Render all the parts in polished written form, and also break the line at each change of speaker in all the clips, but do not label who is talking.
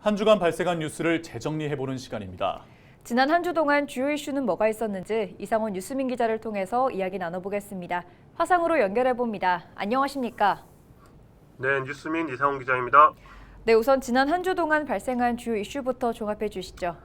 한 주간 발생한 뉴스를 재정리해보는 시간입니다.
지난 한 주 동안 주요 이슈는 뭐가 있었는지 이상원 뉴스민 기자를 통해서 이야기 나눠보겠습니다. 화상으로 연결해봅니다. 안녕하십니까?
네, 뉴스민 이상원 기자입니다.
네, 우선 지난 한 주 동안 발생한 주요 이슈부터 종합해 주시죠.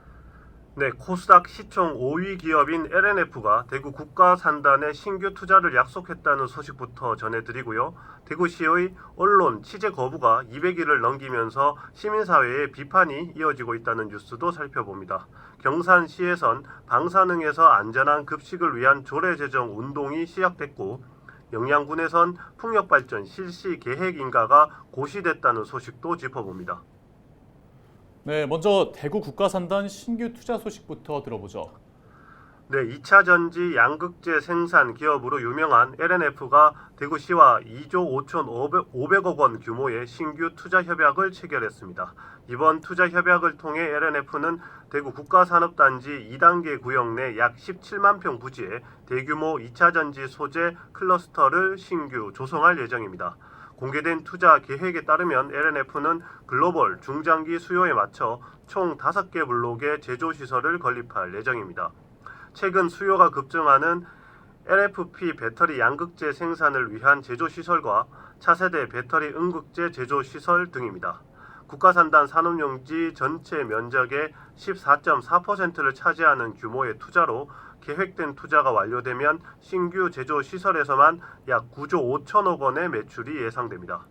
네, 코스닥 시총 5위 기업인 LNF가 대구 국가산단에 신규 투자를 약속했다는 소식부터 전해드리고요. 대구시의 언론 취재 거부가 200일을 넘기면서 시민사회의 비판이 이어지고 있다는 뉴스도 살펴봅니다. 경산시에선 방사능에서 안전한 급식을 위한 조례 제정 운동이 시작됐고, 영양군에선 풍력발전 실시 계획 인가가 고시됐다는 소식도 짚어봅니다.
네, 먼저 대구 국가산단 신규 투자 소식부터 들어보죠.
네, 2차 전지 양극재 생산 기업으로 유명한 LNF가 대구시와 2조 5,500억 원 규모의 신규 투자 협약을 체결했습니다. 이번 투자 협약을 통해 LNF는 대구 국가산업단지 2단계 구역 내 약 17만 평 부지에 대규모 2차 전지 소재 클러스터를 신규 조성할 예정입니다. 공개된 투자 계획에 따르면 LNF는 글로벌 중장기 수요에 맞춰 총 5개 블록의 제조시설을 건립할 예정입니다. 최근 수요가 급증하는 LFP 배터리 양극재 생산을 위한 제조시설과 차세대 배터리 음극재 제조시설 등입니다. 국가산단 산업용지 전체 면적의 14.4%를 차지하는 규모의 투자로 계획된 투자가 완료되면 신규 제조시설에서만 약 9조 5천억 원의 매출이 예상됩니다.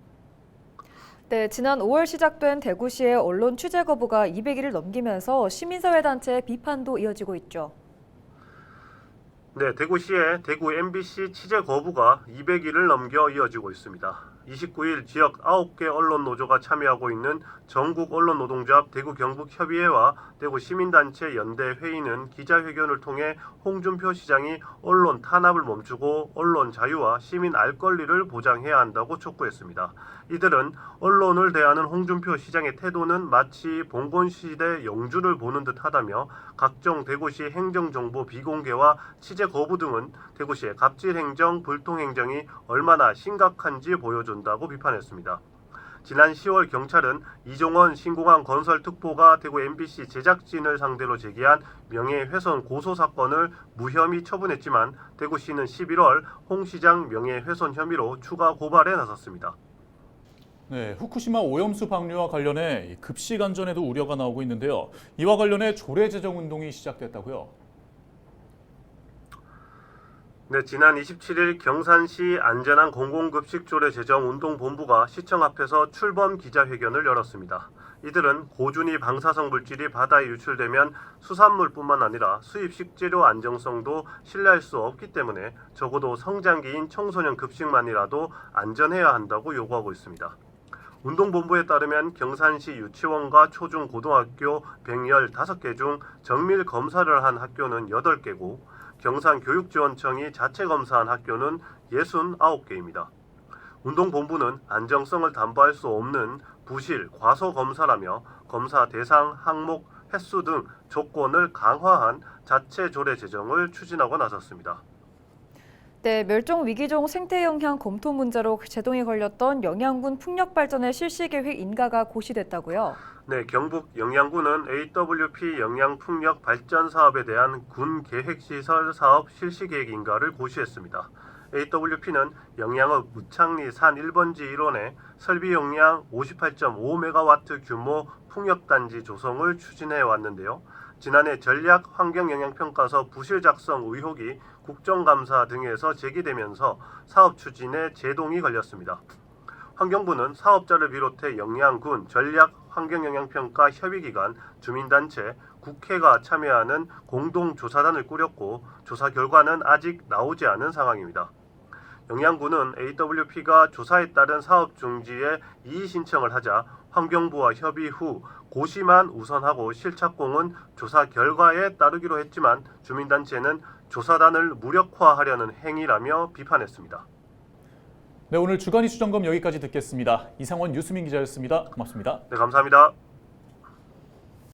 네, 지난 5월 시작된 대구시의 언론 취재 거부가 200일을 넘기면서 시민사회 단체의 비판도 이어지고 있죠.
네, 대구시의 대구 MBC 취재 거부가 200일을 넘겨 이어지고 있습니다. 29일 지역 9개 언론 노조가 참여하고 있는 전국 언론노동조합 대구 경북협의회와 대구 시민단체 연대 회의는 기자회견을 통해 홍준표 시장이 언론 탄압을 멈추고 언론 자유와 시민 알 권리를 보장해야 한다고 촉구했습니다. 이들은 언론을 대하는 홍준표 시장의 태도는 마치 봉건시대 영주를 보는 듯하다며 각종 대구시 행정정보 비공개와 취재 거부 등은 대구시의 갑질행정, 불통행정이 얼마나 심각한지 보여준다고 비판했습니다. 지난 10월 경찰은 이종원 신공항 건설 특보가 대구 MBC 제작진을 상대로 제기한 명예훼손 고소 사건을 무혐의 처분했지만 대구시는 11월 홍 시장 명예훼손 혐의로 추가 고발에 나섰습니다.
네, 후쿠시마 오염수 방류와 관련해 급식 안전에도 우려가 나오고 있는데요. 이와 관련해 조례 제정 운동이 시작됐다고요?
네, 지난 27일 경산시 안전한 공공급식 조례 제정 운동본부가 시청 앞에서 출범 기자회견을 열었습니다. 이들은 고준위 방사성 물질이 바다에 유출되면 수산물뿐만 아니라 수입 식재료 안정성도 신뢰할 수 없기 때문에 적어도 성장기인 청소년 급식만이라도 안전해야 한다고 요구하고 있습니다. 운동본부에 따르면 경산시 유치원과 초중 고등학교 115개 중 정밀 검사를 한 학교는 8개고 경산교육지원청이 자체 검사한 학교는 69개입니다. 운동본부는 안정성을 담보할 수 없는 부실, 과소 검사라며 검사 대상, 항목, 횟수 등 조건을 강화한 자체 조례 제정을 추진하고 나섰습니다.
네, 멸종 위기종 생태 영향 검토 문제로 제동이 걸렸던 영양군 풍력 발전의 실시 계획 인가가 고시됐다고요?
네, 경북 영양군은 AWP 영양풍력 발전 사업에 대한 군 계획시설 사업 실시 계획 인가를 고시했습니다. AWP는 영양읍 무창리 산 1번지 일원에 설비 용량 58.5메가와트 규모 풍력단지 조성을 추진해 왔는데요. 지난해 전략 환경영향평가서 부실 작성 의혹이 국정감사 등에서 제기되면서 사업 추진에 제동이 걸렸습니다. 환경부는 사업자를 비롯해 영양군 전략 환경영향평가 협의기관, 주민단체, 국회가 참여하는 공동조사단을 꾸렸고 조사 결과는 아직 나오지 않은 상황입니다. 영양군은 AWP가 조사에 따른 사업 중지에 이의 신청을 하자 환경부와 협의 후 고시만 우선하고 실착공은 조사 결과에 따르기로 했지만 주민단체는 조사단을 무력화하려는 행위라며 비판했습니다.
네, 오늘 주간 이슈 점검 여기까지 듣겠습니다. 이상원 뉴스민 기자였습니다. 고맙습니다.
네, 감사합니다.